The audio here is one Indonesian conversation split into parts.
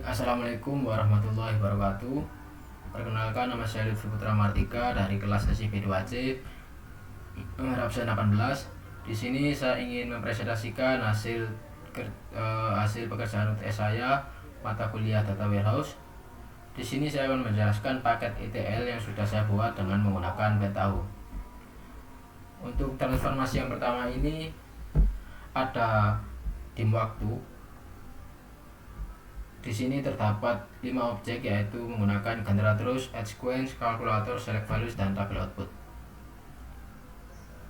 Assalamualaikum warahmatullahi wabarakatuh. Perkenalkan, nama saya Lutfi Putra Martika dari kelas sesi B2C nomor absen 18. Di sini saya ingin mempresentasikan hasil pekerjaan UTS saya mata kuliah Data Warehouse. Di sini saya akan menjelaskan paket ETL yang sudah saya buat dengan menggunakan Pentaho. Untuk transformasi yang pertama ini ada dim waktu. Di sini terdapat 5 objek, yaitu menggunakan generatorus, add sequence, kalkulator, select values, dan tabel output.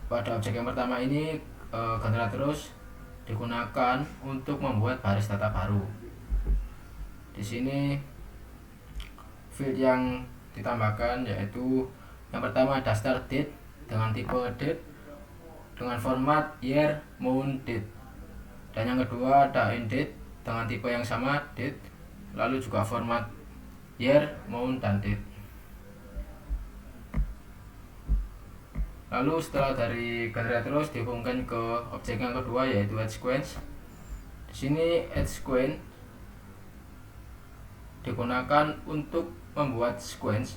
Pada objek yang pertama ini, generatorus digunakan untuk membuat baris data baru. Di sini field yang ditambahkan yaitu yang pertama ada start date dengan tipe date dengan format year, month, date, dan yang kedua ada end date dengan tipe yang sama, date, lalu juga format year, month, dan date. Lalu setelah dari generatorus dihubungkan ke objek yang kedua yaitu add sequence. Di sini add sequence digunakan untuk membuat sequence.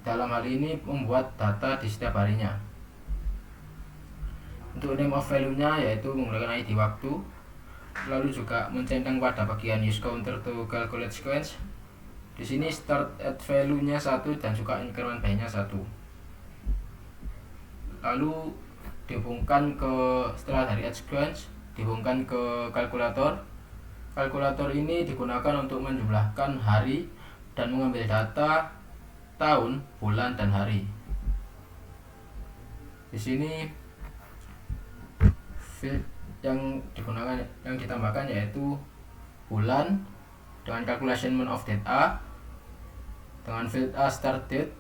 Dalam hal ini membuat data di setiap harinya. Untuk name of value-nya yaitu menggunakan ID waktu. Lalu juga mencentang pada bagian use counter to calculate sequence. Di sini start at value-nya 1 dan juga increment by-nya 1. Lalu dihubungkan ke setelah dari add sequence dihubungkan ke kalkulator. Kalkulator ini digunakan untuk menjumlahkan hari dan mengambil data tahun, bulan, dan hari. Di sini field yang ditambahkan yaitu bulan dengan calculation month of date A dengan field A start date,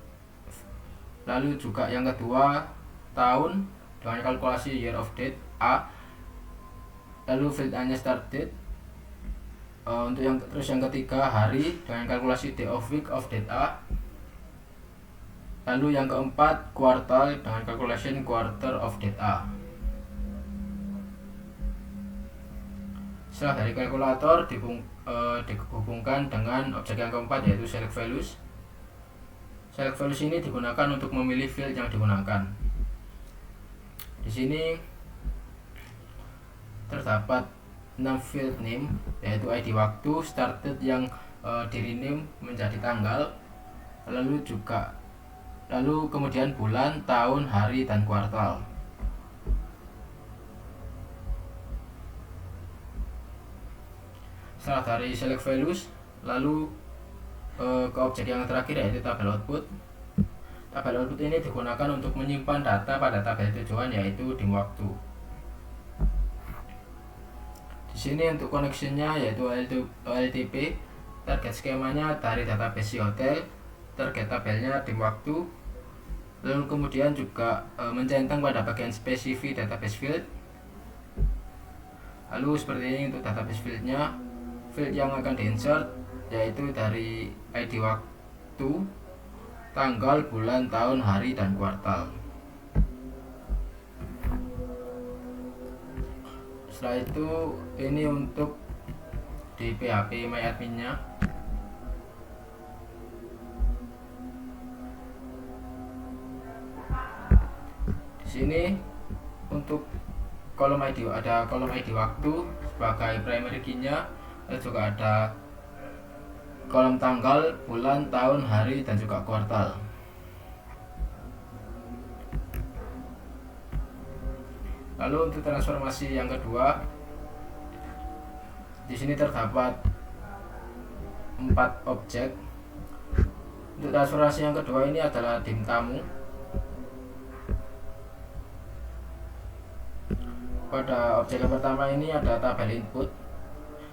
lalu juga yang kedua tahun dengan kalkulasi year of date A, lalu field A nya start date. Untuk yang ketiga hari dengan kalkulasi day of week of date A, lalu yang keempat kuartal dengan calculation quarter of date A. Setelah dari kalkulator dihubungkan dengan objek yang keempat yaitu select values. Select values ini digunakan untuk memilih field yang digunakan. Di sini terdapat 6 field name yaitu ID waktu, start date yang di rename menjadi tanggal, lalu kemudian bulan, tahun, hari, dan kuartal. Setelah dari select values, lalu ke objek yang terakhir yaitu tabel output. Tabel output ini digunakan untuk menyimpan data pada tabel tujuan yaitu dim waktu. Di sini untuk connectionnya yaitu OLTP, target skemanya dari database hotel, target tabelnya dim waktu, lalu kemudian juga mencentang pada bagian spesifik database field. Lalu seperti ini untuk database fieldnya. Field yang akan diinsert yaitu dari ID waktu, tanggal, bulan, tahun, hari, dan kuartal. Setelah itu ini untuk di PHP MyAdmin nya. Di sini untuk kolom ID ada kolom ID waktu sebagai primary key-nya. Lalu juga ada kolom tanggal, bulan, tahun, hari, dan juga kuartal. Lalu untuk transformasi yang kedua, di sini terdapat 4 objek. Untuk transformasi yang kedua ini adalah dim tamu. Pada objek yang pertama ini ada tabel input.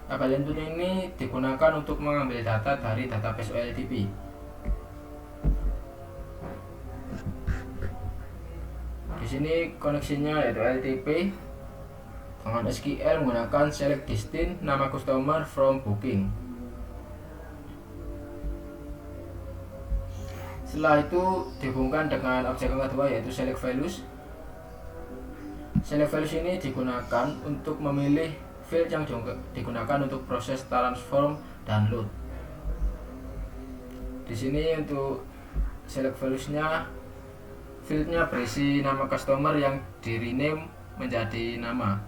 Tabel input ini digunakan untuk mengambil data dari database OLTP. Di sini koneksinya yaitu OLTP dengan SQL menggunakan select distinct nama customer from booking. Setelah itu dihubungkan dengan objek yang kedua yaitu select values. Select values ini digunakan untuk memilih field yang digunakan untuk proses transform dan load. Di sini untuk select values-nya, fieldnya berisi nama customer yang di rename menjadi nama.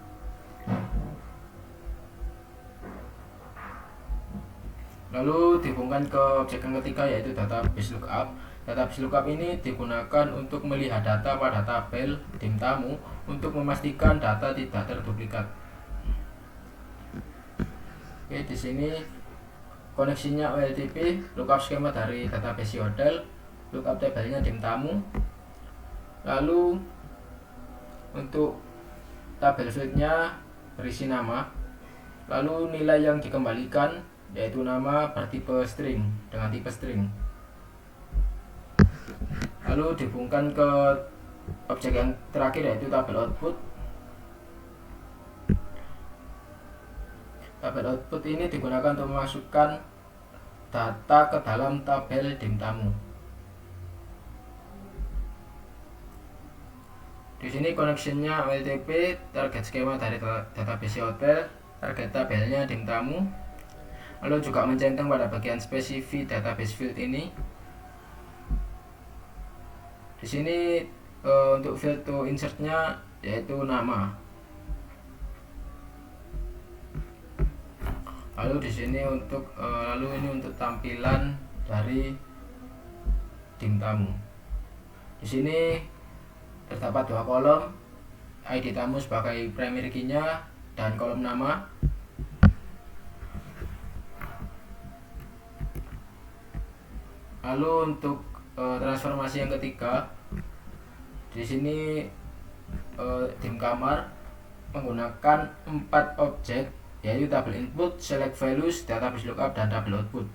Lalu dihubungkan ke objek yang ketiga, yaitu database lookup. Database lookup ini digunakan untuk melihat data pada tabel dim tamu untuk memastikan data tidak terduplikat. Oke, di sini koneksinya OLTP, lookup skema dari database hotel, lookup tabelnya dim tamu. Lalu untuk tabel fieldnya berisi nama, lalu nilai yang dikembalikan yaitu nama bertipe string dengan tipe string. Lalu dihubungkan ke objek yang terakhir, yaitu tabel output. Tabel output ini digunakan untuk memasukkan data ke dalam tabel dim tamu. Di sini koneksinya OLTP, target skema dari database hotel, target tabelnya dim tamu. Lalu juga mencentang pada bagian spesifik database field ini. Di sini untuk field to insert-nya yaitu nama. Lalu di sini untuk ini untuk tampilan dari dim tamu. Di sini terdapat dua kolom, ID tamu sebagai primary key-nya dan kolom nama. Lalu untuk transformasi yang ketiga, di sini dim kamar menggunakan 4 objek, yaitu tabel input, select values, database lookup, dan tabel output.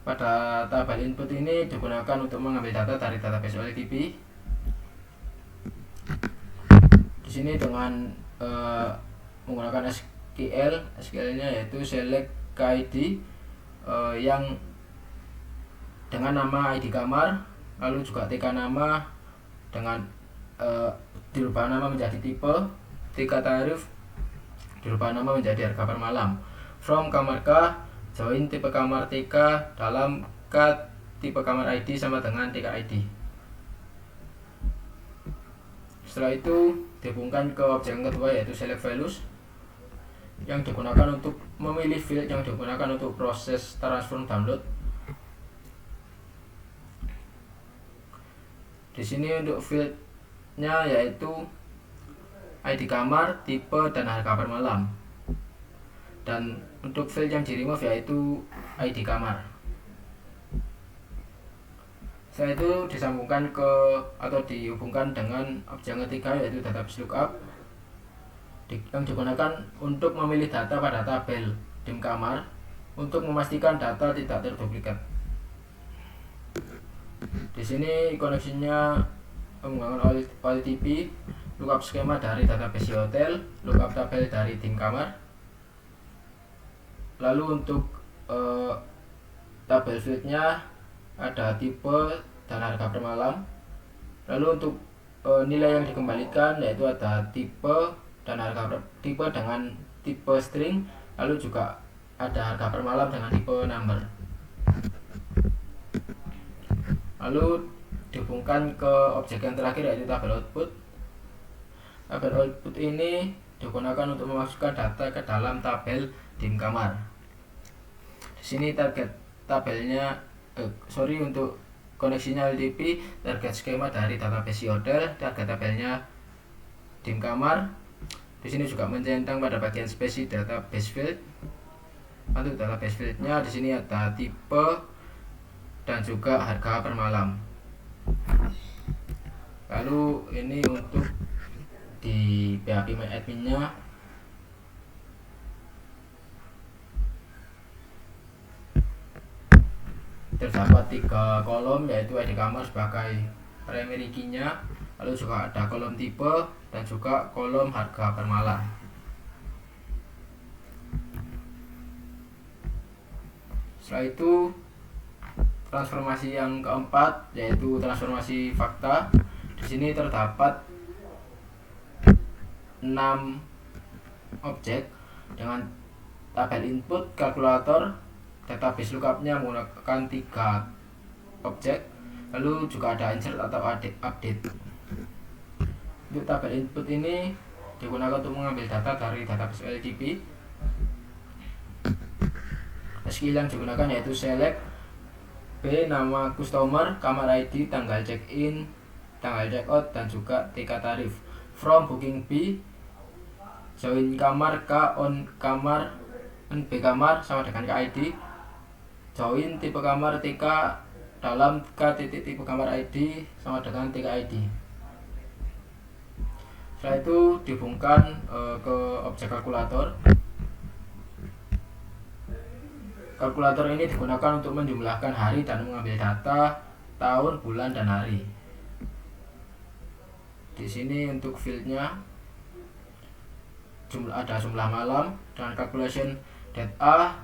Pada tabel input ini digunakan untuk mengambil data dari database OLTP. Di sini dengan menggunakan SQL-nya yaitu select KID yang dengan nama ID kamar, lalu juga TK nama dengan dirubah nama menjadi tipe, TK tarif dirubah nama menjadi harga per malam. From kamar K, join tipe kamar TK dalam K tipe kamar ID sama dengan TK ID. Setelah itu dihubungkan ke objek yang kedua, yaitu select values, yang digunakan untuk memilih field yang digunakan untuk proses transform download. Di sini untuk fieldnya yaitu ID kamar, tipe, dan harga per malam. Dan untuk field yang di remove yaitu ID kamar. Setelah itu disambungkan ke atau dihubungkan dengan objek yang ketiga, yaitu database lookup, yang digunakan untuk memilih data pada tabel dim kamar untuk memastikan data tidak terduplikat. Di sini koneksinya menggunakan OLTP, lookup skema dari database hotel, lookup tabel dari dim kamar. Lalu untuk tabel fieldnya ada tipe dan harga per malam. Lalu untuk nilai yang dikembalikan yaitu ada tipe dan harga tipe dengan tipe string, lalu juga ada harga per malam dengan tipe number. Lalu dihubungkan ke objek yang terakhir, yaitu tabel output. Tabel output ini digunakan untuk memasukkan data ke dalam tabel dim kamar. Di sini target tabelnya untuk koneksinya OLTP, target skema dari database hotel, target tabelnya dim kamar. Di sini juga mencentang pada bagian spesifik database field. Untuk database fieldnya di sini ada tipe dan juga harga per malam. Lalu ini untuk di PHP My Admin-nya, terdapat 3 kolom, yaitu ID kamar sebagai primary key-nya, lalu juga ada kolom tipe dan juga kolom harga per malam. Setelah itu transformasi yang keempat, yaitu transformasi fakta. Di sini terdapat 6 objek dengan tabel input kalkulator. Database lookupnya menggunakan 3 objek, lalu juga ada insert atau update. Untuk tabel input ini digunakan untuk mengambil data dari database OLTP. Skill yang digunakan yaitu select, B nama customer, kamar ID, tanggal check-in, tanggal check-out, dan juga TK tarif. From booking B, join kamar, K on kamar, B kamar sama dengan ID. Join tipe kamar TK dalam tipe kamar ID sama dengan TK ID. Setelah itu dihubungkan ke objek kalkulator. Kalkulator ini digunakan untuk menjumlahkan hari dan mengambil data tahun, bulan, dan hari. Di sini untuk fieldnya ada jumlah malam dengan calculation date A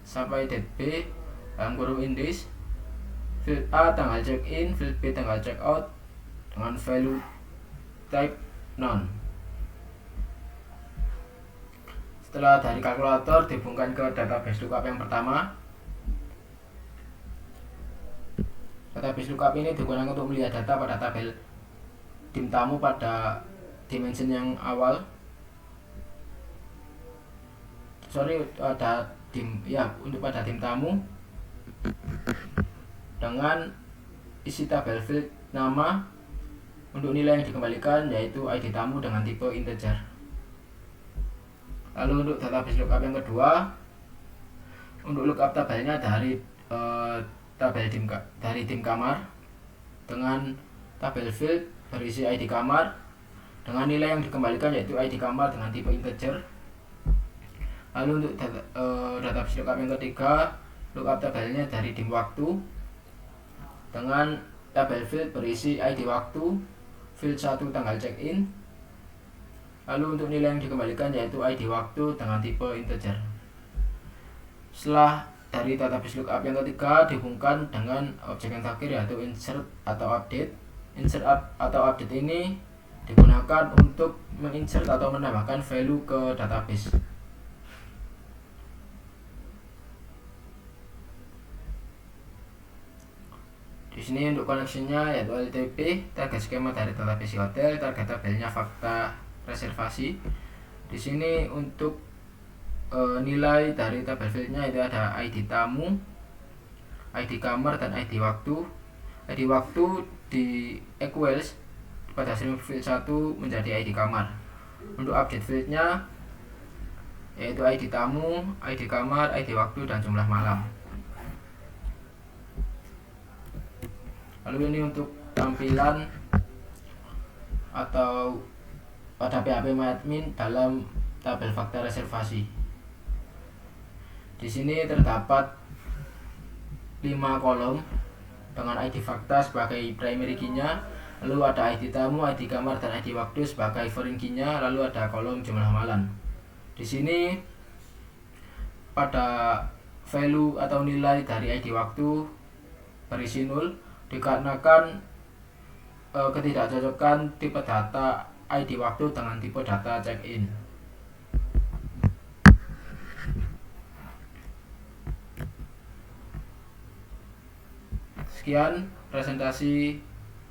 sampai date B dalam kurung indeks. Field A tanggal check in, field B tanggal check out dengan value type none. Setelah dari kalkulator dihubungkan ke database lookup yang pertama. Database lookup ini digunakan untuk melihat data pada tabel dim tamu pada dimension yang awal. Untuk pada dim tamu dengan isi tabel field nama. Untuk nilai yang dikembalikan yaitu ID tamu dengan tipe integer. Lalu untuk database lookup yang kedua, untuk lookup tabelnya dari tabel dim kamar dengan tabel field berisi ID kamar dengan nilai yang dikembalikan yaitu ID kamar dengan tipe integer. Lalu untuk database lookup yang ketiga, lookup tabelnya dari dim waktu dengan tabel field berisi ID waktu, field 1 tanggal check-in. Lalu untuk nilai yang dikembalikan yaitu ID waktu dengan tipe integer. Setelah dari database lookup yang ketiga dihubungkan dengan objek yang terakhir yaitu insert atau update. Insert atau update ini digunakan untuk menginsert atau menambahkan value ke database. Di sini untuk koneksinya yaitu LTP, target skema dari database hotel, target tabelnya fakta reservasi. Di sini untuk nilai dari tabel fieldnya itu ada ID tamu, ID kamar, dan ID waktu. ID waktu di equals pada string field 1 menjadi ID kamar. Untuk update fieldnya yaitu ID tamu, ID kamar, ID waktu, dan jumlah malam. Lalu ini untuk tampilan atau pada PHP MyAdmin dalam tabel fakta reservasi. Di sini terdapat 5 kolom dengan ID fakta sebagai primary key-nya, lalu ada ID tamu, ID kamar, dan ID waktu sebagai foreign key-nya, lalu ada kolom jumlah malam. Di sini pada value atau nilai dari ID waktu berisi 0 dikarenakan ketidakcocokan tipe data ID waktu dengan tipe data check-in. Sekian presentasi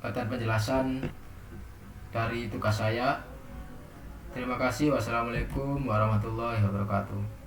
dan penjelasan dari tugas saya. Terima kasih. Wassalamualaikum warahmatullahi wabarakatuh.